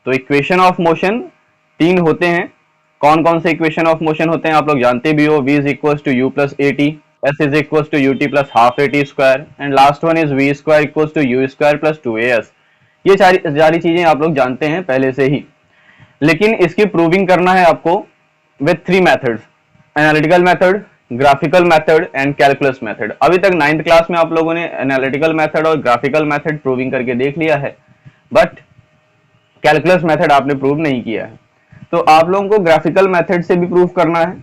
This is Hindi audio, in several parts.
तो इक्वेशन ऑफ मोशन तीन होते हैं। कौन कौन से इक्वेशन ऑफ मोशन होते हैं आप लोग जानते भी हो। v is equal to u plus A t, s is equal to U T plus half a T square, and last one is v square equal to u square plus two a s. ये सारी चीजें आप लोग जानते हैं पहले से ही, लेकिन इसकी प्रूविंग करना है आपको with three methods: analytical method, graphical method and calculus method. अभी तक 9th क्लास में आप लोगों ने एनालिटिकल मेथड और ग्राफिकल मेथड प्रूविंग करके देख लिया है, बट कैलकुलस मेथड आपने प्रूव नहीं किया है। तो आप लोगों को ग्राफिकल मेथड से भी प्रूव करना है,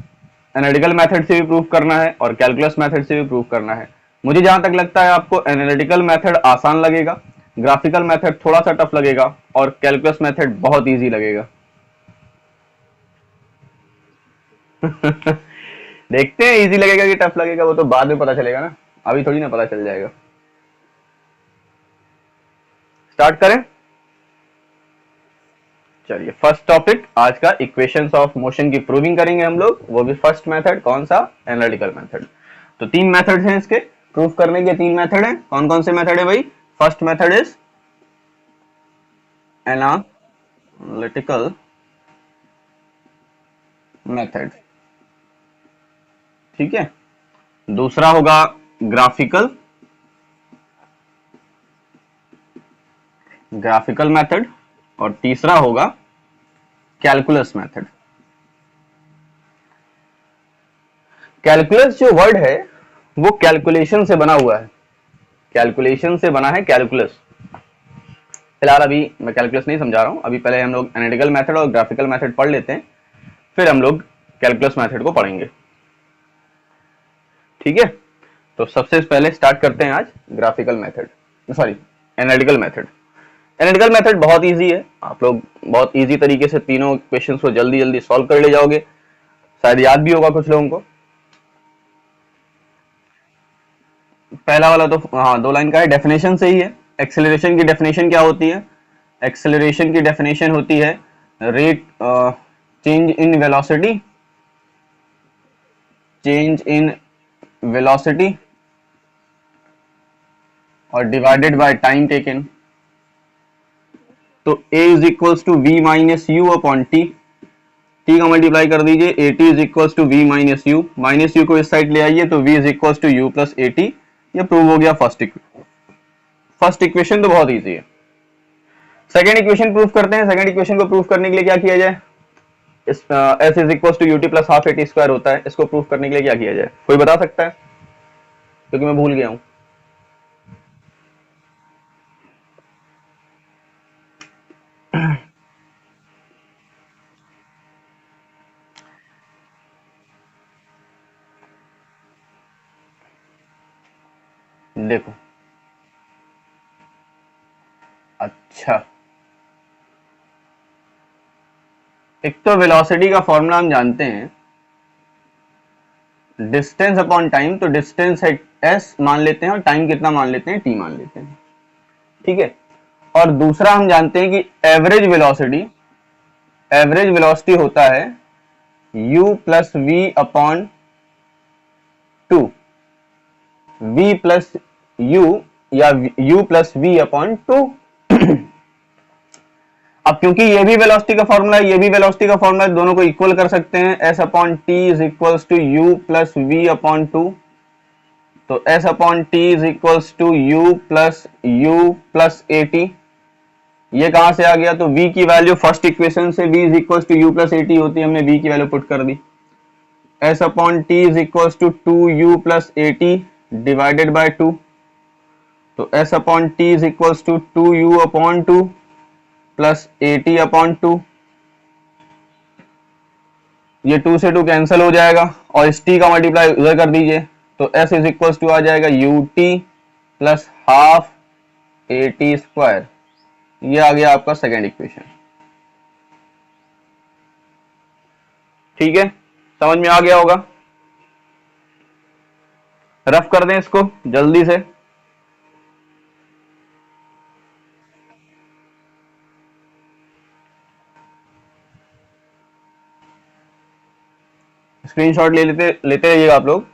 एनालिटिकल मेथड से भी प्रूव करना है और कैलकुलस मेथड से भी प्रूव करना है। मुझे जहां तक लगता है आपको एनालिटिकल मेथड आसान लगेगा, ग्राफिकल मेथड थोड़ा सा टफ लगेगा और कैलकुलस मेथड बहुत इजी लगेगा। देखते हैं इजी लगेगा कि टफ लगेगा, वो तो बाद में पता चलेगा ना, अभी थोड़ी ना पता चल जाएगा। स्टार्ट करें। चलिए, फर्स्ट टॉपिक आज का इक्वेशंस ऑफ मोशन की प्रूविंग करेंगे हम लोग, वो भी फर्स्ट मेथड कौन सा, एनालिटिकल मेथड। तो तीन मेथड्स हैं इसके प्रूव करने के, तीन मेथड हैं। कौन कौन से मेथड है भाई? First method is analytical method, ठीक है। दूसरा होगा ग्राफिकल मेथड और तीसरा होगा कैलकुलस मेथड। कैलकुलस जो वर्ड है वो कैलकुलेशन से बना हुआ है, कैलकुलेशन से बना है कैलकुलस। फिलहाल अभी मैं कैलकुलस नहीं समझा रहा हूं, अभी पहले हम लोग एनालिटिकल मेथड और ग्राफिकल मेथड पढ़ लेते हैं, फिर हम लोग कैलकुलस मेथड को पढ़ेंगे, ठीक है। तो सबसे पहले स्टार्ट करते हैं आज graphical method, sorry analytical method. Analytical method बहुत इजी है, आप लोग बहुत इजी तरीके से तीनों क्वेश्चंस को जल्दी जल्दी सॉल्व कर ले जाओगे, शायद याद भी होगा कुछ लोगों को। पहला वाला तो हाँ 2 लाइन का है, डेफिनेशन से ही है। एक्सेलरेशन की डेफिनेशन क्या होती है? एक्सेलरेशन की डेफिनेशन होती है rate change in velocity, change in velocity और डिवाइडेड बाय टाइम टेकन। तो a is equal to v minus u upon t, t का मल्टीप्लाई कर दीजिए, a t is equal to v minus u को इस साइड ले आइए तो v is equal to u plus A t. ये प्रूव हो गया फर्स्ट इक्वेशन, तो बहुत इजी है। सेकेंड इक्वेशन प्रूव करते हैं। सेकेंड इक्वेशन को प्रूव करने के लिए क्या किया जाए? S is equal to u t plus half a T square होता है, इसको प्रूव करने के लिए क्या किया जाए? कोई बता सकता है? क्योंकि मैं भूल गया हूं। देखो, अच्छा, एक तो वेलोसिटी का फॉर्मूला हम जानते हैं, डिस्टेंस अपॉन टाइम। तो डिस्टेंस है एस मान लेते हैं और टाइम कितना मान लेते हैं? टी मान लेते हैं, ठीक है। और दूसरा हम जानते हैं कि एवरेज वेलोसिटी होता है u plus v upon two, v plus u या u plus v upon two. अब क्योंकि ये भी वेलोसिटी का फॉर्मूला है, ये भी वेलोसिटी का फॉर्मूला है, दोनों को इक्वल कर सकते हैं। s upon t is equal to u plus v upon two. तो s upon t is equal to u plus A t. ये कहां से आ गया? तो v की वैल्यू फर्स्ट इक्वेशन से v is equal to u plus A t होती है, हमने v की वैल्यू पुट कर दी। s upon t is equal to two u plus A t divided by two. तो s upon t is equal to two u upon two plus A t upon two. ये 2 से 2 कैंसिल हो जाएगा और इस t का मल्टीप्लाई उधर कर दीजिए, तो s इज इक्वल टू आ जाएगा U T plus half a T square. ये आ गया आपका सेकेंड इक्वेशन, ठीक है। समझ में आ गया होगा? रफ कर दें इसको जल्दी से। स्क्रीनशॉट लेते रहिएगा आप लोग।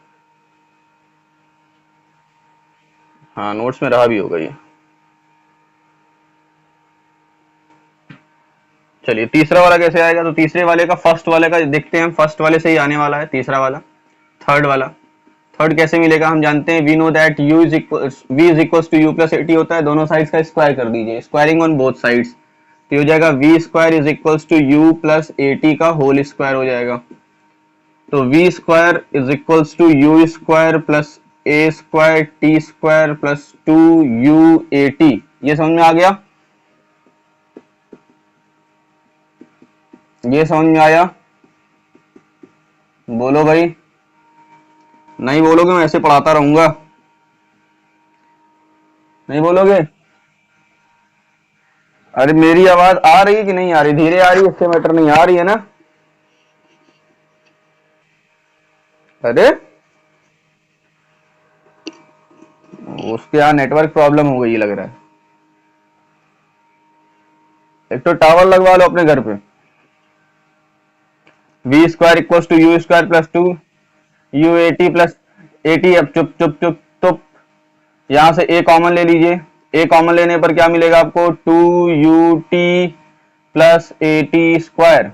हाँ, नोट्स में रहा भी होगा ये। चलिए तीसरा वाला कैसे आएगा, तो तीसरे वाले का फर्स्ट वाले का देखते हैं, फर्स्ट वाले से ही आने वाला है तीसरा वाला। थर्ड वाला, थर्ड कैसे मिलेगा, हम जानते हैं we know that u is equal v is equal to u plus a t होता है, दोनों साइड्स का स्क्वायर कर दीजिए, स्क्वायरिंग ऑन बोथ साइड्स, तो हो जाएगा v square is equal to u plus a t का होल स्क्वायर हो जाएगा। तो v square is equal to u square plus a square t square plus two u a t, ये समझ में आ गया, ये समझ में आया, बोलो भाई, नहीं बोलोगे मैं ऐसे पढ़ाता रहूंगा, नहीं बोलोगे। अरे मेरी आवाज आ रही है कि नहीं आ रही, धीरे आ रही है इससे मैटर नहीं, आ रही है ना। अरे उसके यहाँ नेटवर्क प्रॉब्लम हो गई लग रहा है, एक तो टावर लगवा लो अपने घर पे। V square equal to u square plus two u a t plus a t, अब चुप चुप चुप चुप, यहां से ए कॉमन ले लीजिए, ए कॉमन लेने पर क्या मिलेगा आपको, two U T plus A T square,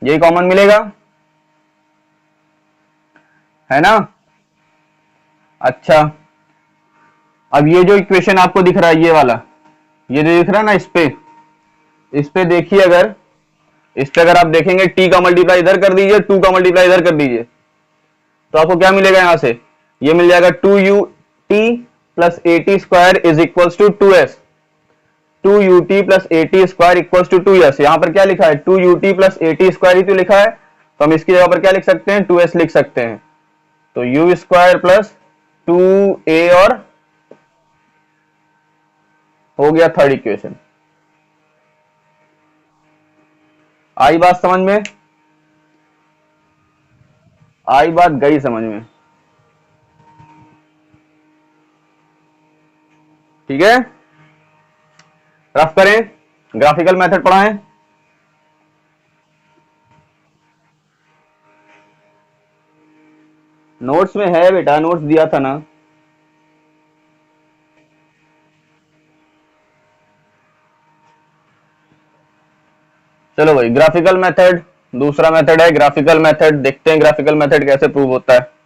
ये कॉमन मिलेगा, है ना। अच्छा, अब ये जो इक्वेशन आपको दिख रहा है ये वाला, ये जो दिख रहा है ना, इस पे देखिए, अगर इस पे अगर आप देखेंगे टी का मल्टीप्लाई इधर कर दीजिए, टू का मल्टीप्लाई इधर कर दीजिए, तो आपको क्या मिलेगा, यहां से ये मिल जाएगा two U T plus A T square is equal to two S, two U T plus A T square equal to two S, यहां पर क्या लिखा है, two U T plus A T square ही तो लिखा है, तो हम इसकी जगह पर क्या लिख सकते हैं, टू एस लिख सकते हैं, तो यू स्क्वायर प्लस टू ए, और हो गया थर्ड इक्वेशन। आई बात समझ में, आई बात गई समझ में, ठीक है। रफ करें, ग्राफिकल मेथड पढ़ाएं, नोट्स में है बेटा, नोट्स दिया था ना। चलो भाई, ग्राफिकल मेथड दूसरा मेथड है, ग्राफिकल मेथड देखते हैं, ग्राफिकल मेथड कैसे प्रूव होता है।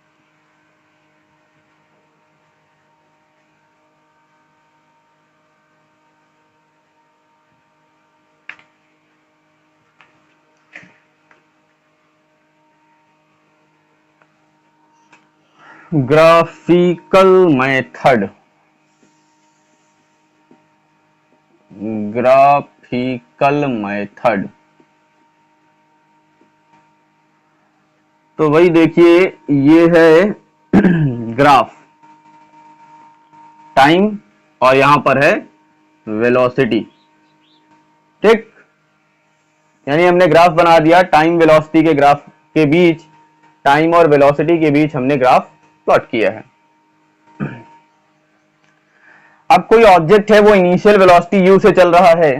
ग्राफिकल मेथड, ग्राफिकल मेथड, तो भाई देखिए ये है ग्राफ, टाइम, और यहां पर है वेलोसिटी, ठीक, यानी हमने ग्राफ बना दिया, टाइम वेलोसिटी के ग्राफ के बीच, टाइम और वेलोसिटी के बीच हमने ग्राफ प्लॉट किया है। अब कोई ऑब्जेक्ट है, वो इनिशियल वेलोसिटी u से चल रहा है,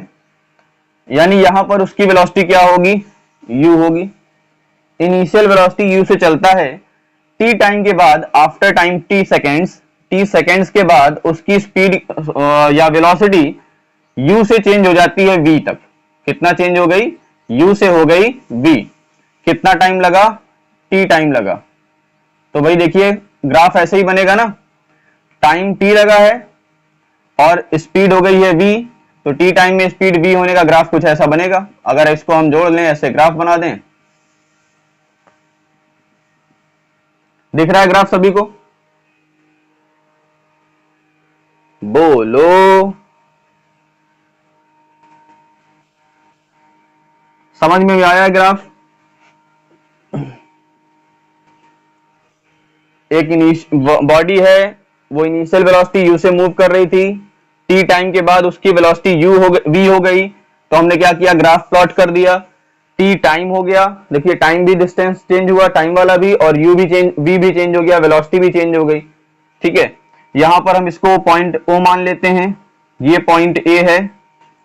यानी यहां पर उसकी वेलोसिटी क्या होगी, u होगी, इनिशियल वेलोसिटी u से चलता है, t टाइम के बाद, आफ्टर टाइम t सेकेंड्स के बाद उसकी स्पीड या वेलोसिटी u से चेंज हो जाती है v तक, कितना चेंज हो गई, u से हो गई v, कितना टाइम लगा, t टाइम लगा, तो भाई देखिए ग्राफ ऐसे ही बनेगा ना, टाइम t लगा है और स्पीड हो गई है v, तो t टाइम में स्पीड v होने का ग्राफ कुछ ऐसा बनेगा, अगर इसको हम जोड़ लें, ऐसे ग्राफ बना दें, दिख रहा है ग्राफ सभी को, बोलो, समझ में भी आया ग्राफ, एक बॉडी है, वो इनिशियल वेलोसिटी u से मूव कर रही थी, t टाइम के बाद उसकी वेलोसिटी v हो गई, तो हमने क्या किया, ग्राफ प्लॉट कर दिया, t टाइम हो गया, देखिए टाइम भी, डिस्टेंस चेंज हुआ टाइम वाला भी, और u भी चेंज, v भी चेंज हो गया, वेलोसिटी भी चेंज हो गई, ठीक है। यहां पर हम इसको पॉइंट o मान लेते हैं, ये पॉइंट a है,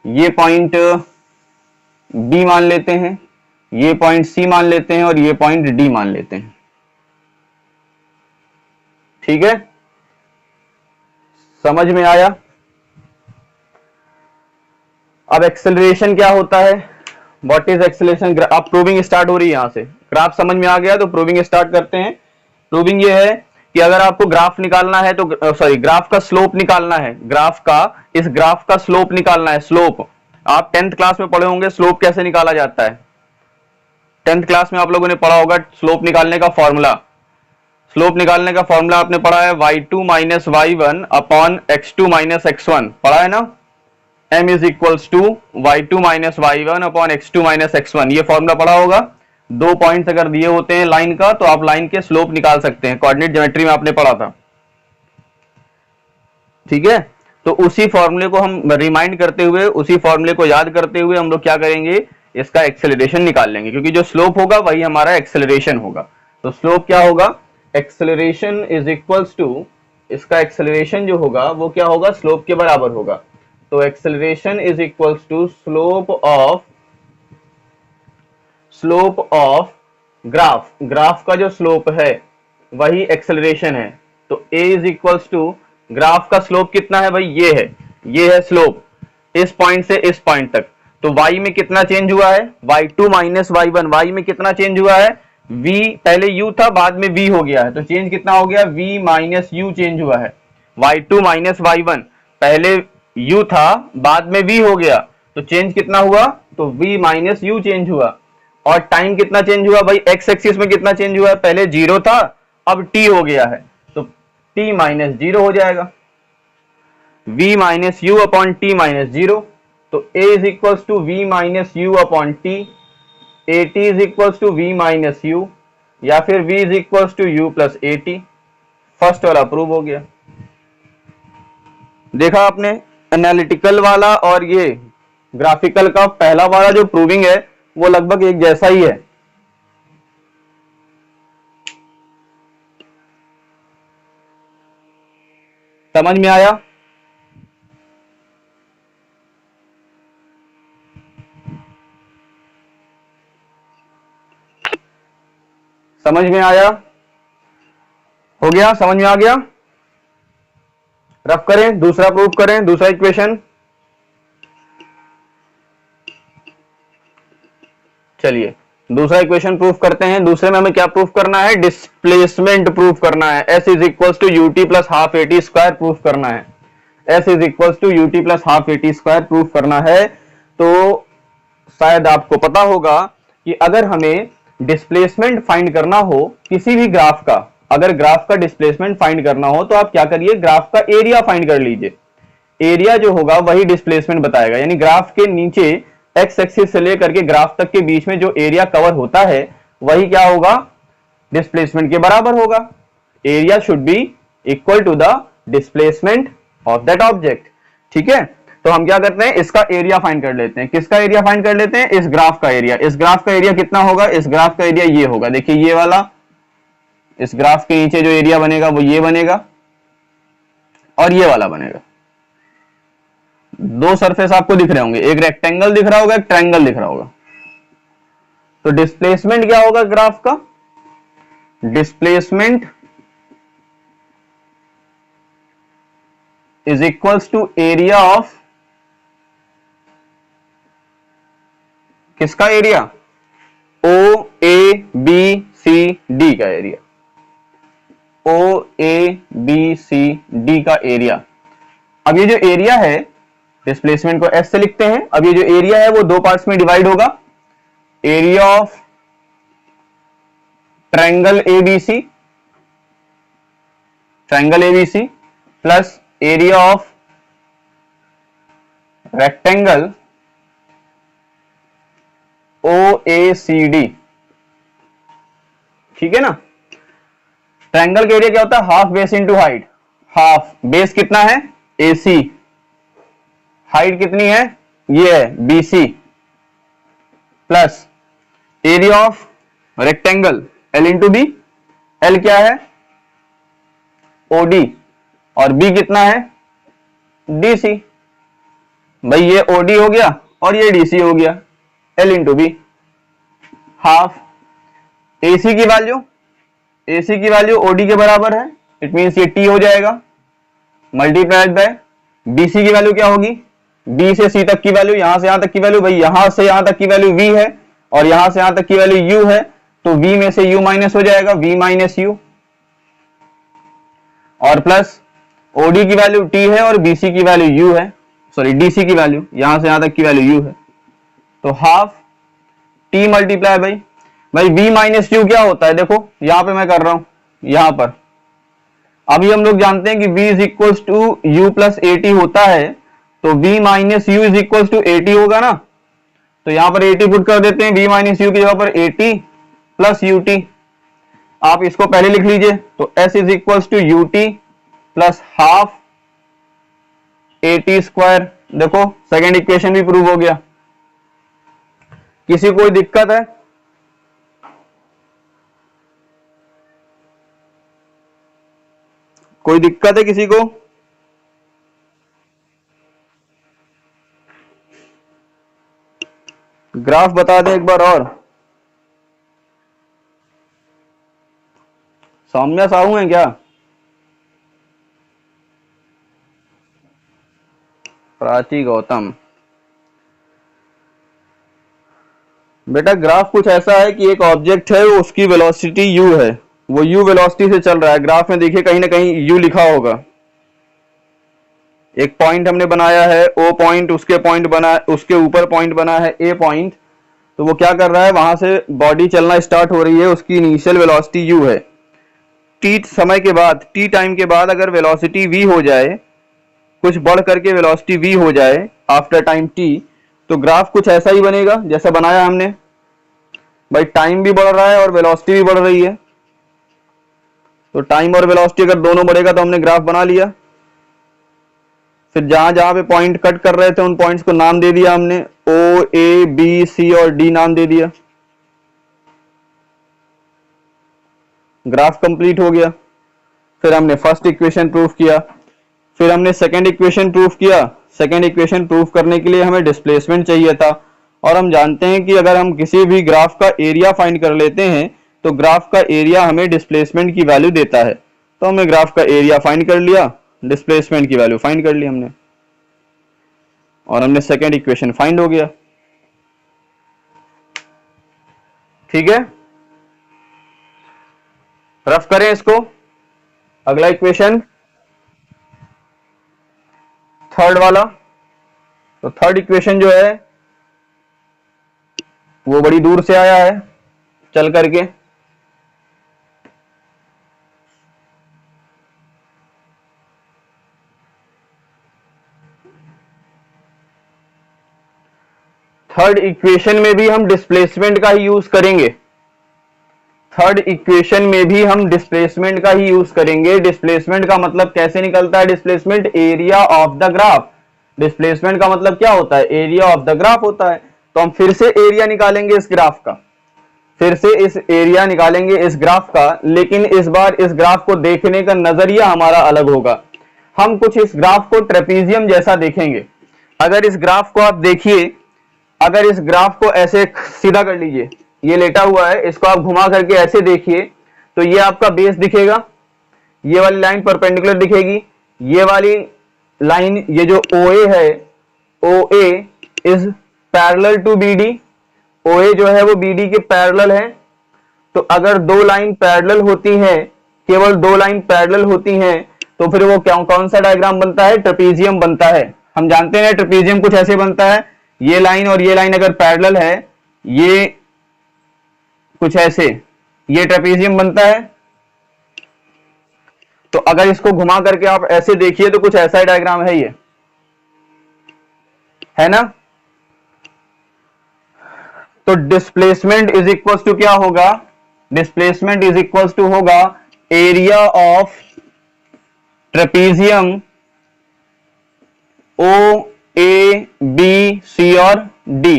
ये पॉइंट b मान लेते हैं, ये पॉइंट c मान लेते हैं, और ये पॉइंट d मान लेते हैं, ठीक है, समझ में आया। अब एक्सेलरेशन क्या होता है, व्हाट इज एक्सेलरेशन। अब प्रूविंग स्टार्ट हो रही है। यहाँ से ग्राफ समझ में आ गया तो प्रूविंग स्टार्ट करते हैं। प्रूविंग ये है कि अगर आपको ग्राफ निकालना है तो सॉरी ग्राफ का स्लोप निकालना है, ग्राफ का, इस ग्राफ का स्लोप निकालना है। स्लोप आप 10th क्लास में पढ़े होंगे, स्लोप कैसे निकाला जाता है। 10th क्लास में आप लोगों ने पढ़ा होगा स्लोप निकालने का फॉर्मूला। स्लोप निकालने का फॉर्मूला आपने पढ़ा है y2 minus y1 upon x2 minus x1, पढ़ा है ना। m is equals to y2 minus y1 upon x2 minus x1, ये फॉर्मूला पढ़ा होगा। 2 पॉइंट्स अगर दिए होते हैं लाइन का तो आप लाइन के स्लोप निकाल सकते हैं, कोऑर्डिनेट ज्योमेट्री में आपने पढ़ा था, ठीक है। तो उसी फॉर्मूले को हम रिमाइंड करते हुए, उसी फॉर्मूले को याद करते हुए हम लोग क्या करेंगे, इसका एक्सेलरेशन निकाल लेंगे, क्योंकि जो स्लोप होगा वही हमारा एक्सेलरेशन होगा। तो स्लोप क्या होगा, एक्सेलरेशन इज इक्वल्स टू, इसका एक्सेलरेशन जो होगा वो क्या होगा, स्लोप के बराबर होगा। तो acceleration is equals to slope of graph, graph का जो स्लोप है वही एक्सेलरेशन है। तो a is equals to, graph का स्लोप कितना है भाई, ये है स्लोप, इस पॉइंट से इस पॉइंट तक। तो y में कितना चेंज हुआ है, y2 माइनस y1, y में कितना चेंज हुआ है, v पहले u था बाद में v हो गया है, तो चेंज कितना हो गया, v माइनस u चेंज हुआ है। y2 माइनस y1, पहले u था बाद में v हो गया, तो चेंज कितना हुआ, तो v माइनस u चेंज हुआ। और टाइम कितना चेंज हुआ भाई, x एक्सिस में कितना चेंज हुआ है, पहले 0 था अब t हो गया है, तो t माइनस 0 हो जाएगा, v minus u upon t minus 0। तो a is equals to v minus u upon t, at is equals to v minus u, या फिर v is equals to u plus at। First वाला प्रूव हो गया। देखा आपने, एनालिटिकल वाला और ये ग्राफिकल का पहला वाला जो प्रूविंग है वो लगभग एक जैसा ही है। समझ में आया, समझ में आया, हो गया, समझ में आ गया। रफ करें, दूसरा प्रूफ करें, दूसरा इक्वेशन। चलिए दूसरा इक्वेशन प्रूफ करते हैं। दूसरे में हमें क्या प्रूफ करना है, डिस्प्लेसमेंट प्रूफ करना है। s is equals to u t plus half a t square proof करना है। s is equals to u t plus half a t square proof करना है। तो शायद आपको पता होगा कि अगर हमें डिस्प्लेसमेंट फाइंड करना हो किसी भी ग्राफ का, अगर ग्राफ का डिस्प्लेसमेंट फाइंड करना हो तो आप क्या करिए, ग्राफ का एरिया फाइंड कर लीजिए। एरिया जो होगा वही डिस्प्लेसमेंट बताएगा, यानी ग्राफ के नीचे एक्स एक्सिस से लेकर के ग्राफ तक के बीच में जो एरिया कवर होता है वही क्या होगा, डिस्प्लेसमेंट के बराबर होगा। Area should be equal to the displacement of that object, ठीक है। तो हम क्या करते हैं, इसका एरिया फाइंड कर लेते हैं। किसका एरिया फाइंड कर लेते हैं, इस ग्राफ का एरिया। इस ग्राफ का एरिया कितना होगा, इस ग्राफ का एरिया ये होगा, देखिए ये वाला, इस ग्राफ के नीचे जो एरिया बनेगा वो ये बनेगा और ये वाला बनेगा। दो सरफेस आपको दिख रहे होंगे, एक रेक्टेंगल दिख रहा होगा, एक ट्रायंगल दिख रहा होगा। तो डिस्प्लेसमेंट क्या होगा ग्राफ का, displacement is equals to area of, किसका area, O A B C D का area, O A B C D का एरिया। अब ये जो एरिया है, डिस्प्लेसमेंट को एस से लिखते हैं। अब ये जो एरिया है वो दो पार्ट्स में डिवाइड होगा, area of triangle ABC, triangle ABC plus area of rectangle OACD, ठीक है ना। ट्रायंगल का एरिया क्या होता है, half base into height. Half base कितना है, AC, हाइट कितनी है, ये है BC, plus area of rectangle L into b. L क्या है, OD, और B कितना है, DC। भाई ये OD हो गया और ये DC हो गया, L into b. Half AC की वैल्यू OD के बराबर है, इट मींस ये T हो जाएगा, मल्टीप्लाइड बाय BC की वैल्यू क्या होगी, बी से सी तक की वैल्यू, यहां से यहां तक की वैल्यू, भाई यहां से यहां तक की वैल्यू v है और यहां से यहां तक की वैल्यू u है, तो v में से u माइनस हो जाएगा, v माइनस u, और प्लस ओडी की वैल्यू t है और bc की वैल्यू u है, सॉरी dc की वैल्यू, यहां से यहां तक की वैल्यू u है, तो हाफ t मल्टीप्लाई भाई v माइनस यू क्या होता है, देखो यहां पे मैं कर रहा हूं, यहां पर अभी हम लोग जानते हैं कि v is equal to u plus A t होता है, तो v minus u is equal to a t होगा ना, तो यहां पर ए टी पुट कर देते हैं, v माइनस यू की जगह पर a t plus u t, आप इसको पहले लिख लीजिए, तो s is equal to U T plus half a T square. देखो सेकेंड इक्वेशन भी प्रूव हो गया। किसी कोई दिक्कत है? कोई दिक्कत है किसी को? ग्राफ बता दे एक बार और। सौम्या साहू है क्या? प्राची गौतम। बेटा ग्राफ कुछ ऐसा है कि एक ऑब्जेक्ट है, उसकी वेलोसिटी u है, वो u वेलोसिटी से चल रहा है। ग्राफ में देखिए कहीं ना कहीं u लिखा होगा। एक पॉइंट हमने बनाया है o पॉइंट, उसके पॉइंट बना, उसके ऊपर पॉइंट बना है a पॉइंट, तो वो क्या कर रहा है, वहां से बॉडी चलना स्टार्ट हो रही है, उसकी इनिशियल वेलोसिटी u है। t समय के बाद, t टाइम के बाद अगर वेलोसिटी v हो जाए, कुछ बढ़ करके वेलोसिटी v हो जाए आफ्टर टाइम t, तो ग्राफ कुछ ऐसा ही बनेगा जैसा बनाया हमने। भाई टाइम भी बढ़ रहा है और वेलोसिटी भी बढ़ रही है, तो टाइम और वेलोसिटी अगर दोनों बढ़ेगा तो हमने ग्राफ बना लिया। फिर जहां जहां पे पॉइंट कट कर रहे थे उन पॉइंट्स को नाम दे दिया हमने, ओ ए बी सी और डी नाम दे दिया, ग्राफ कंप्लीट हो गया। फिर हमने फर्स्ट इक्वेशन प्रूफ किया, फिर हमने सेकंड इक्वेशन प्रूफ किया। सेकंड इक्वेशन प्रूफ करने के लिए हमें डिस्प्लेसमेंट चाहिए था, और हम जानते हैं कि अगर हम किसी भी ग्राफ का एरिया फाइंड कर लेते हैं तो ग्राफ का एरिया हमें डिस्प्लेसमेंट की वैल्यू देता है, तो हमने ग्राफ का एरिया फाइंड कर लिया, डिस्प्लेसमेंट की वैल्यू फाइंड कर ली हमने, और हमने सेकंड इक्वेशन फाइंड हो गया। ठीक है, रफ करें इसको। अगला इक्वेशन थर्ड वाला, तो थर्ड इक्वेशन जो है वो बड़ी दूर से आया है चल करके, थर्ड इक्वेशन में भी हम डिस्प्लेसमेंट का ही यूज करेंगे। थर्ड इक्वेशन में भी हम डिस्प्लेसमेंट का ही यूज करेंगे। डिस्प्लेसमेंट का मतलब कैसे निकलता है? Displacement area of the graph. Displacement का मतलब क्या होता है? एरिया ऑफ द ग्राफ होता है। तो हम फिर से एरिया निकालेंगे इस ग्राफ का, फिर से इस एरिया निकालेंगे इस ग्राफ का, लेकिन इस बार इस ग्राफ को देखने का नजरिया हमारा अलग होगा। हम कुछ इस ग्राफ को ट्रेपीजियम जैसा देखेंगे। अगर इस ग्राफ को आप देखिए, अगर इस ग्राफ को ऐसे सीधा कर लीजिए, ये लेटा हुआ है, इसको आप घुमा करके ऐसे देखिए, तो ये आपका बेस दिखेगा, ये वाली लाइन परपेंडिकुलर दिखेगी, ये वाली लाइन, ये जो OA है, OA is parallel to BD, OA जो है वो BD के पैरेलल है। तो अगर दो लाइन पैरेलल होती हैं, केवल दो लाइन पैरेलल होती हैं, तो फिर वो कौन सा डायग्राम बनता है? ट्रेपीजियम बनता है। हम जानते हैं ट्रेपीजियम कुछ ऐसे बनता है, ये लाइन और ये लाइन अगर पैरेलल है, ये कुछ ऐसे, ये ट्रेपीजियम बनता है। तो अगर इसको घुमा करके आप ऐसे देखिए तो कुछ ऐसा ही डायग्राम है, ये है ना। तो डिस्प्लेसमेंट इज इक्वल टू क्या होगा? डिस्प्लेसमेंट इज इक्वल टू होगा area of trapezium O A B C और D।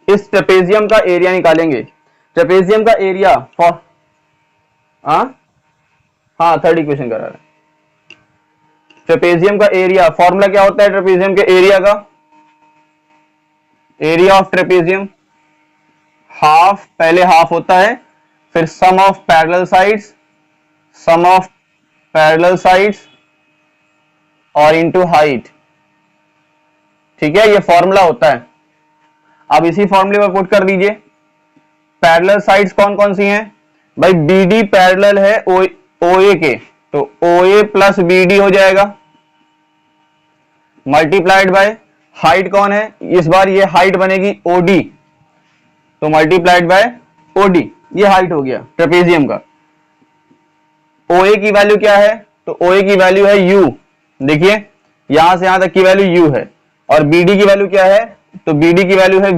इस ट्रेपेजियम का एरिया निकालेंगे। ट्रेपेजियम का एरिया फॉर, हाँ थर्ड इक्वेशन करा रहा है। ट्रेपेजियम का एरिया, फॉर्मूला क्या होता है ट्रेपेजियम के एरिया का? एरिया ऑफ ट्रेपेजियम हाफ, पहले हाफ होता है, फिर sum of parallel sides, sum of parallel sides और इनटू हाइट। ठीक है, ये फॉर्मूला होता है। अब इसी फॉर्मूले को पुट कर दीजिए। पैरेलल साइड्स कौन कौन सी हैं भाई, BD पैरेलल है OA के, तो OA प्लस BD हो जाएगा, मल्टीप्लाइड बाय हाइट कौन है, इस बार ये हाइट बनेगी OD, तो मल्टीप्लाइड बाय OD, ये हाइट हो गया ट्रेपेजियम का। OA की वैल्यू क्या है, तो OA की वैल्यू है U, देखिए यहां से यहां तक की वैल्यू U है, और BD की वैल्यू क्या है, तो BD की वैल्यू है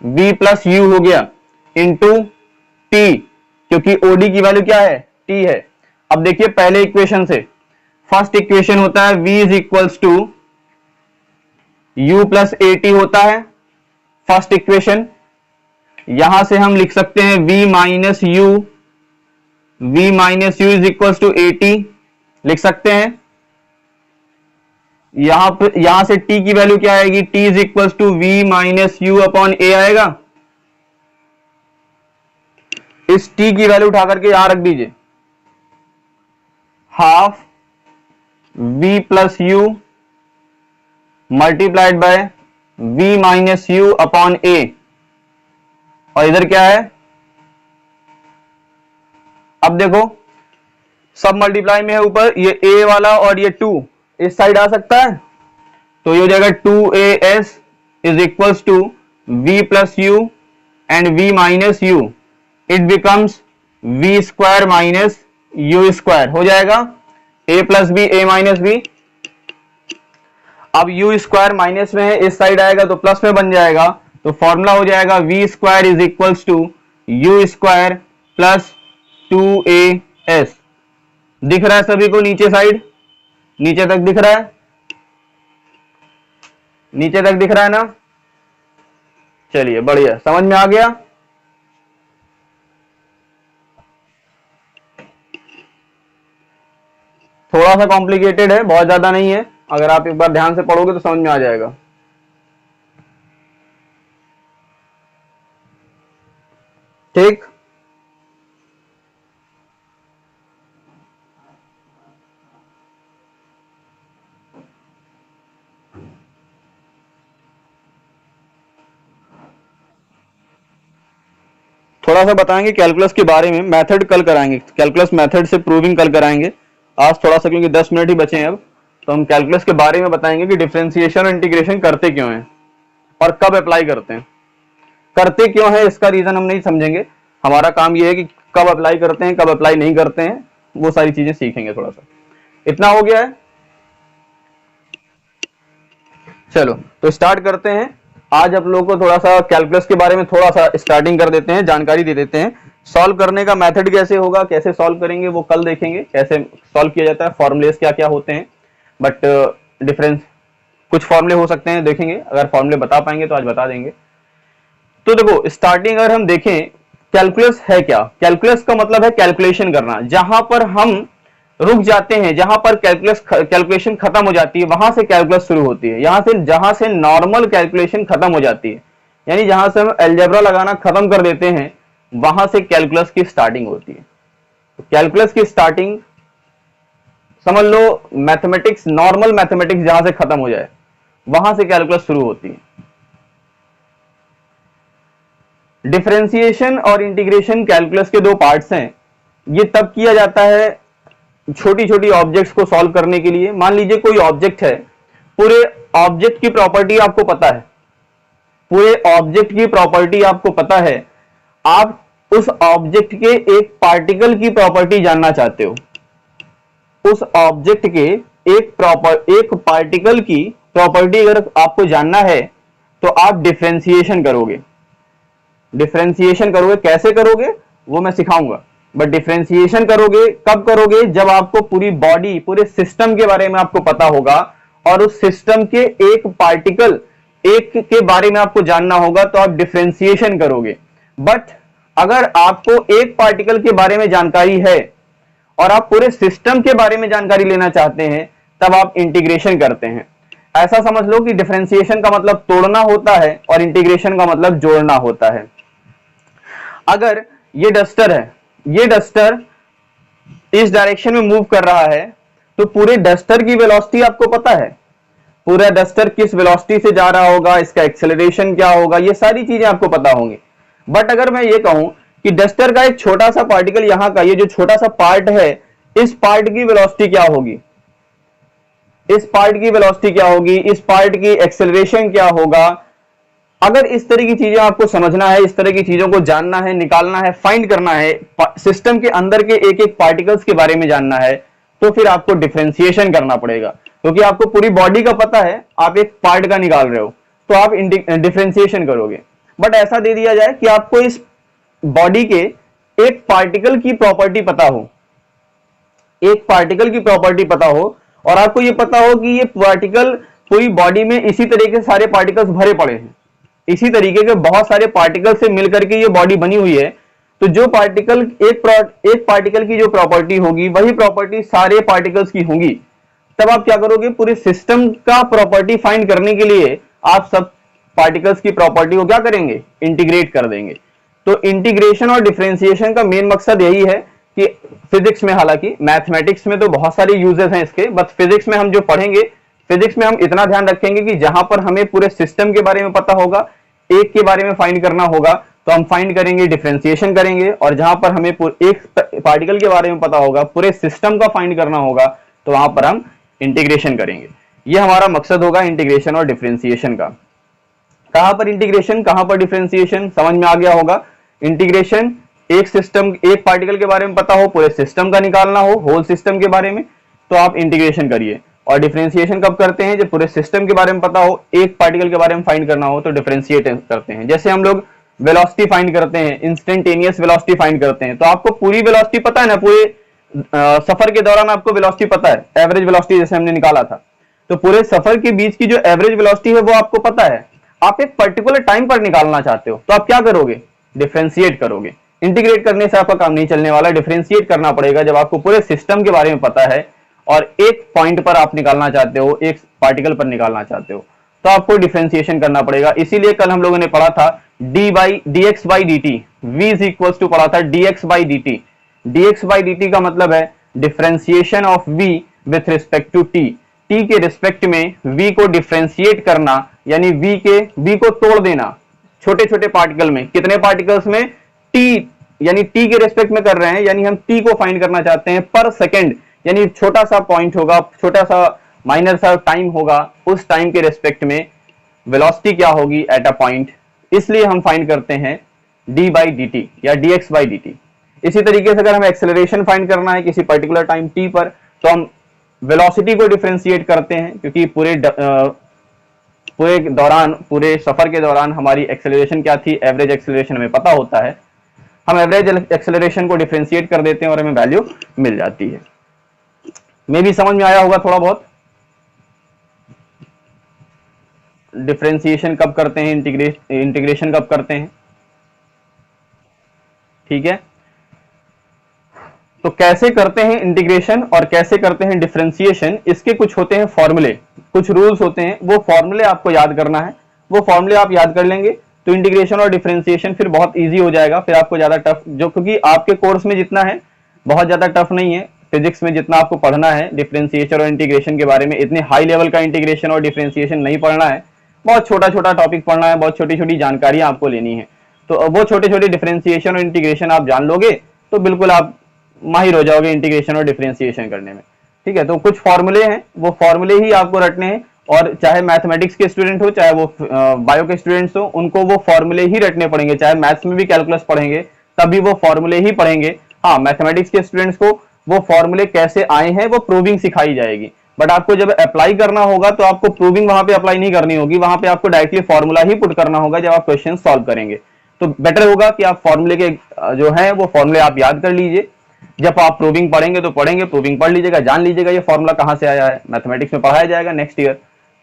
V प्लस U हो गया इंटू T, क्योंकि OD की वैल्यू क्या है, T है। अब देखिए पहले इक्वेशन से, फर्स्ट इक्वेशन होता है V is equals to U plus AT होता है फर्स्ट इक्वेशन। यहां से हम लिख सकते हैं V minus U is equals to AT लिख सकते हैं। यहां से T की वैल्यू क्या आएगी, T is equals to V minus U upon A आएगा। इस T की वैल्यू उठा करके यहां रख दीजिए, half V plus U multiplied by V minus U upon A, और इधर क्या है, अब देखो सब मल्टीप्लाई में है ऊपर, ये A वाला और ये 2 इस साइड आ सकता है, तो ये हो जाएगा 2AS is equals to V plus U and V minus U, it becomes V square minus U square हो जाएगा, A plus B A minus B। अब U स्क्वायर माइनस में है, इस साइड आएगा तो प्लस में बन जाएगा, तो फॉर्मूला हो जाएगा V square is equals to U square plus 2AS। दिख रहा है सभी को, नीचे साइड, नीचे तक दिख रहा है, नीचे तक दिख रहा है ना, चलिए बढ़िया, समझ में आ गया। थोड़ा सा कॉम्प्लिकेटेड है, बहुत ज्यादा नहीं है, अगर आप एक बार ध्यान से पढ़ोगे तो समझ में आ जाएगा। ठीक, थोड़ा सा बताएंगे कैलकुलस के बारे में, मेथड कल कराएंगे, कैलकुलस मेथड से प्रूविंग कल कराएंगे। आज थोड़ा सा क्योंकि 10 मिनट ही बचे हैं अब, तो हम कैलकुलस के बारे में बताएंगे कि डिफरेंशिएशन और इंटीग्रेशन करते क्यों हैं और कब अप्लाई करते हैं। करते क्यों है इसका रीजन हम नहीं समझेंगे, हमारा काम यह है कि कब अप्लाई करते हैं कब अप्लाई नहीं करते हैं, वो सारी चीजें सीखेंगे थोड़ा सा। इतना हो गया है, चलो तो स्टार्ट करते हैं। आज आप लोगों को थोड़ा सा कैलकुलस के बारे में थोड़ा सा स्टार्टिंग कर देते हैं, जानकारी दे देते हैं। सॉल्व करने का मेथड कैसे होगा, कैसे सॉल्व करेंगे वो कल देखेंगे, कैसे सॉल्व किया जाता है, फॉर्मूलेस क्या क्या होते हैं, बट डिफरेंस कुछ फॉर्मूले हो सकते हैं, देखेंगे, अगर फॉर्मूले बता पाएंगे तो आज बता देंगे। तो देखो स्टार्टिंग अगर हम देखें, कैलकुलस है क्या, कैलकुलस का मतलब है कैलकुलेशन करना, जहां पर हम रुक जाते हैं, जहां पर कैलकुलेशन खत्म हो जाती है वहां से कैलकुलस शुरू होती है, जहां से नॉर्मल कैलकुलेशन खत्म हो जाती है, यानी जहां से हम अलजेब्रा लगाना खत्म कर देते हैं वहां से कैलकुलस की स्टार्टिंग होती है। तो कैलकुलस की स्टार्टिंग समझ लो मैथमेटिक्स, नॉर्मल मैथमेटिक्स जहां से खत्म हो जाए वहां से कैलकुलस शुरू होती है। डिफरेंशिएशन और इंटीग्रेशन कैलकुलस के दो पार्ट्स हैं। ये तब किया जाता है छोटी छोटी ऑब्जेक्ट्स को सॉल्व करने के लिए। मान लीजिए कोई ऑब्जेक्ट है, पूरे ऑब्जेक्ट की प्रॉपर्टी आपको पता है, पूरे ऑब्जेक्ट की प्रॉपर्टी आपको पता है, आप उस ऑब्जेक्ट के एक पार्टिकल की प्रॉपर्टी जानना चाहते हो, उस ऑब्जेक्ट के एक पार्टिकल की प्रॉपर्टी अगर आपको जानना है तो आप डिफरेंशिएशन करोगे। डिफरेंशिएशन करोगे, कैसे करोगे वो मैं सिखाऊंगा, बट डिफरेंशिएशन करोगे कब करोगे, जब आपको पूरी बॉडी, पूरे सिस्टम के बारे में आपको पता होगा और उस सिस्टम के एक पार्टिकल एक के बारे में आपको जानना होगा तो आप डिफरेंशिएशन करोगे। बट अगर आपको एक पार्टिकल के बारे में जानकारी है और आप पूरे सिस्टम के बारे में जानकारी लेना चाहते हैं तब आप इंटीग्रेशन करते हैं। ऐसा समझ लो कि डिफरेंशिएशन का मतलब तोड़ना होता है और इंटीग्रेशन का मतलब जोड़ना होता है। अगर ये डस्टर है, ये डस्टर इस डायरेक्शन में मूव कर रहा है तो पूरे डस्टर की वेलोसिटी आपको पता है, पूरा डस्टर किस वेलोसिटी से जा रहा होगा, इसका एक्सेलरेशन क्या होगा, ये सारी चीजें आपको पता होंगी। बट अगर मैं ये कहूं कि डस्टर का एक छोटा सा पार्टिकल, यहां का ये जो छोटा सा पार्ट है, इस पार्ट की वेलोसिटी क्या होगी, इस पार्ट की वेलोसिटी क्या होगी, इस पार्ट की एक्सेलरेशन क्या होगा, अगर इस तरह की चीजें आपको समझना है, इस तरह की चीजों को जानना है, निकालना है, फाइंड करना है, सिस्टम के अंदर के एक एक पार्टिकल्स के बारे में जानना है, तो फिर आपको डिफरेंशिएशन करना पड़ेगा। क्योंकि आपको पूरी बॉडी का पता है, आप एक पार्ट का निकाल रहे हो, तो आप डिफरेंशिएशन करोगे। बट ऐसा दे दिया जाए कि आपको इस बॉडी के एक पार्टिकल की प्रॉपर्टी पता हो, एक पार्टिकल की प्रॉपर्टी पता हो, और आपको ये पता हो कि ये पार्टिकल पूरी बॉडी में इसी तरीके से सारे पार्टिकल्स भरे पड़े हैं, इसी तरीके के बहुत सारे पार्टिकल से मिलकर के ये बॉडी बनी हुई है। तो जो पार्टिकल एक पार्टिकल की जो प्रॉपर्टी होगी, वही प्रॉपर्टी सारे पार्टिकल्स की होगी। तब आप क्या करोगे, पूरे सिस्टम का प्रॉपर्टी फाइंड करने के लिए आप सब पार्टिकल्स की प्रॉपर्टी को क्या करेंगे, इंटीग्रेट कर देंगे। तो इंटीग्रेशन और डिफरेंशिएशन का मेन मकसद यही है कि फिजिक्स में, हालांकि मैथमेटिक्स में तो बहुत सारे यूजेस हैं इसके, बट फिजिक्स में हम जो पढ़ेंगे, फिजिक्स में हम इतना ध्यान रखेंगे कि जहां पर हमें पूरे सिस्टम के बारे में पता होगा, एक के बारे में फाइंड करना होगा, तो हम फाइंड करेंगे, डिफरेंशिएशन करेंगे। और जहां पर हमें एक पार्टिकल के बारे में पता होगा, पूरे सिस्टम का फाइंड करना होगा, तो वहां पर हम इंटीग्रेशन करेंगे। ये हमारा मकसद होगा इंटीग्रेशन और डिफरेंशिएशन का। कहां पर इंटीग्रेशन, कहां पर डिफरेंशिएशन, समझ में आ गया होगा। इंटीग्रेशन एक सिस्टम, एक पार्टिकल के बारे में पता हो, पूरे सिस्टम का निकालना हो, होल सिस्टम के बारे में, तो आप इंटीग्रेशन करिए। और डिफरेंशिएशन कब करते हैं, जब पूरे सिस्टम के बारे में पता हो, एक पार्टिकल के बारे में फाइंड करना हो, तो डिफरेंशिएट करते हैं। जैसे हम लोग वेलोसिटी फाइंड करते हैं, इंस्टेंटेनियस वेलोसिटी फाइंड करते हैं, तो आपको पूरी वेलोसिटी पता है ना, पूरे सफर के दौरान आपको वेलोसिटी पता है, एवरेज वेलोसिटी जैसे हमने निकाला था, तो पूरे सफर के बीच की जो एवरेज वेलोसिटी है वो आपको पता है। आप एक पर्टिकुलर टाइम पर निकालना चाहते हो, तो आप क्या करोगे, डिफरेंशिएट करोगे। इंटीग्रेट करने से आपका काम नहीं चलने वाला, डिफरेंशिएट करना पड़ेगा। जब आपको पूरे सिस्टम के बारे में पता है और एक पॉइंट पर आप निकालना चाहते हो, एक पार्टिकल पर निकालना चाहते हो, तो आपको डिफरेंशिएशन करना पड़ेगा। इसीलिए कल हम लोगों ने पढ़ा था dx by dt, v is equal to पढ़ा था dx by dt। dx by dt का मतलब है differentiation of v with respect to t। t के रिस्पेक्ट में v को डिफरेंशिएट करना, यानी v को तोड़ देना छोटे छोटे पार्टिकल में। कितने पार्टिकल्स में, t, यानी t के रिस्पेक्ट में कर रहे हैं, यानी हम t को फाइंड करना चाहते हैं पर सेकेंड, यानी छोटा सा पॉइंट होगा, छोटा सा माइनर सा टाइम होगा, उस टाइम के रिस्पेक्ट में वेलोसिटी क्या होगी एट अ पॉइंट, इसलिए हम फाइंड करते हैं d बाई डी टी या dx बाई डी टी। इसी तरीके से अगर हमें एक्सेलरेशन फाइंड करना है किसी पर्टिकुलर टाइम t पर, तो हम वेलोसिटी को डिफरेंशिएट करते हैं, क्योंकि पूरे सफर के दौरान हमारी एक्सेलरेशन क्या थी, एवरेज एक्सेलरेशन हमें पता होता है, हम एवरेज एक्सेलरेशन को डिफरेंशिएट कर देते हैं और हमें वैल्यू मिल जाती है। मे भी समझ में आया होगा थोड़ा बहुत। डिफरेंशिएशन कब करते हैं, इंटीग्रेशन कब करते हैं, ठीक है। तो कैसे करते हैं इंटीग्रेशन और कैसे करते हैं डिफरेंशिएशन, इसके कुछ होते हैं फॉर्मूले, कुछ रूल्स होते हैं, वो फॉर्मूले आपको याद करना है। वो फॉर्मूले आप याद कर लेंगे तो इंटीग्रेशन और डिफरेंशिएशन फिर बहुत इजी हो जाएगा। फिर आपको ज्यादा टफ, जो क्योंकि आपके कोर्स में जितना है बहुत ज्यादा टफ नहीं है, फिजिक्स में जितना आपको पढ़ना है डिफरेंशिएशन और इंटीग्रेशन के बारे में, इतने हाई लेवल का इंटीग्रेशन और डिफरेंशिएशन नहीं पढ़ना है, बहुत छोटा छोटा टॉपिक पढ़ना है, बहुत छोटी छोटी जानकारी आपको लेनी है। तो वो छोटे छोटे डिफरेंशिएशन और इंटीग्रेशन आप जान लोगे तो बिल्कुल आप माहिर हो जाओगे इंटीग्रेशन और डिफरेंशिएशन करने में, ठीक है। तो कुछ फॉर्मूले हैं, वो फॉर्मूले ही आपको रटने हैं, और चाहे मैथमेटिक्स के स्टूडेंट हो चाहे वो बायो के स्टूडेंट्स हो, उनको वो फॉर्मूले ही रटने पड़ेंगे। चाहे मैथ्स में भी कैलकुलस पढ़ेंगे तभी वो फॉर्मूले ही पढ़ेंगे। हाँ, मैथमेटिक्स के स्टूडेंट्स को वो फॉर्मूले कैसे आए हैं वो प्रूविंग सिखाई जाएगी, बट आपको जब अप्लाई करना होगा तो आपको प्रूविंग वहां पे अप्लाई नहीं करनी होगी, वहां पे आपको डायरेक्टली फॉर्मूला ही पुट करना होगा जब आप क्वेश्चन सॉल्व करेंगे। तो बेटर होगा कि आप फॉर्मूले के जो है वो फॉर्मूले आप याद कर लीजिए। जब आप प्रूविंग पढ़ेंगे तो पढ़ेंगे, प्रूविंग पढ़ लीजिएगा, जान लीजिएगा ये फॉर्मूला कहां से आया है, मैथमेटिक्स में पढ़ाया जाएगा नेक्स्ट ईयर,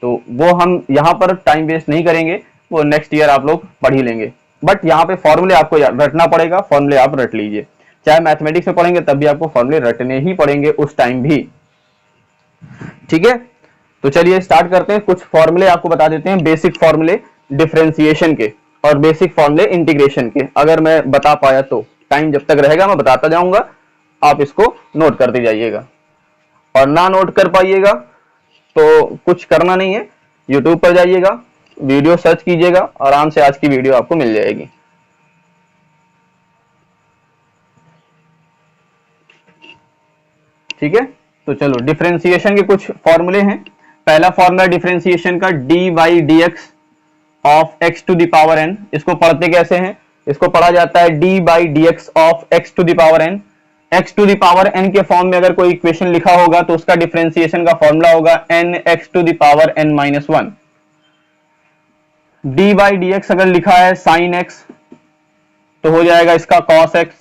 तो वो हम यहाँ पर टाइम वेस्ट नहीं करेंगे, वो नेक्स्ट ईयर आप लोग पढ़ ही लेंगे। बट यहाँ पे फॉर्मूले आपको रटना पड़ेगा, फॉर्मूले आप रट लीजिए। चाहे मैथमेटिक्स में पढ़ेंगे तब भी आपको फॉर्मूले रटने ही पड़ेंगे उस टाइम भी, ठीक है। तो चलिए स्टार्ट करते हैं। कुछ फॉर्मूले आपको बता देते हैं, बेसिक फॉर्मूले डिफरेंशिएशन के और बेसिक फॉर्मूले इंटीग्रेशन के। अगर मैं बता पाया तो, टाइम जब तक रहेगा मैं बताता जाऊंगा, आप इसको नोट करते जाइएगा, और ना नोट कर पाइएगा तो कुछ करना नहीं है, यूट्यूब पर जाइएगा, वीडियो सर्च कीजिएगा, आराम से आज की वीडियो आपको मिल जाएगी। ठीक है, तो चलो डिफरेंशिएशन के कुछ फॉर्मूले हैं। पहला फॉर्मूला डिफरेंशिएशन का d by d x of x to the power n. इसको पढ़ते कैसे हैं? इसको पढ़ा जाता है d by d x of x to the power n. X to the power n के फॉर्म में अगर कोई इक्वेशन लिखा होगा तो उसका डिफरेंशिएशन का फॉर्मूला होगा n x to the power n minus one. D by d x अगर लिखा है साइन एक्स तो हो जाएगा इसका cos x.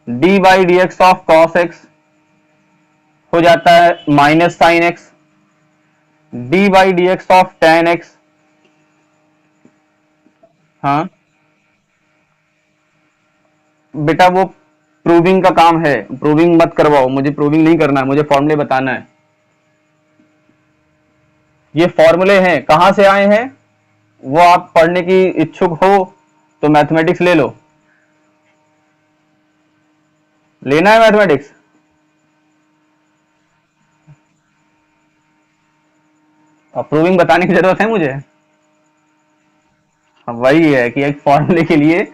D by d x of cos x हो जाता है minus sine x. D by d x of tan x, हाँ बेटा वो प्रूविंग का काम है, प्रूविंग मत करवाओ, मुझे प्रूविंग नहीं करना है, मुझे फॉर्मूले बताना है। ये फॉर्मूले हैं, कहां से आए हैं वो आप पढ़ने की इच्छुक हो तो मैथमेटिक्स ले लो। लेना है मैथमेटिक्स? प्रूविंग बताने की जरूरत है मुझे? अब वही है कि एक फॉर्मूले के लिए,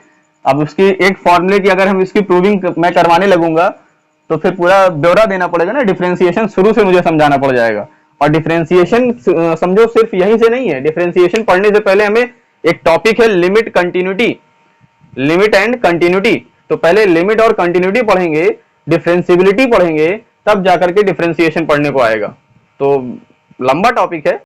अब उसकी एक फॉर्मूले की अगर हम इसकी प्रूविंग मैं करवाने लगूंगा तो फिर पूरा ब्यौरा देना पड़ेगा ना, डिफरेंशिएशन शुरू से मुझे समझाना पड़ जाएगा। और डिफरेंशिएशन समझो सिर्फ यहीं से नहीं है, डिफरेंशिएशन पढ़ने से पहले हमें एक टॉपिक है limit continuity, limit and continuity. तो पहले लिमिट और कंटिन्यूटी पढ़ेंगे, डिफरेंशिएबिलिटी पढ़ेंगे, तब जाकर के डिफरेंशिएशन पढ़ने को आएगा। तो लंबा टॉपिक है।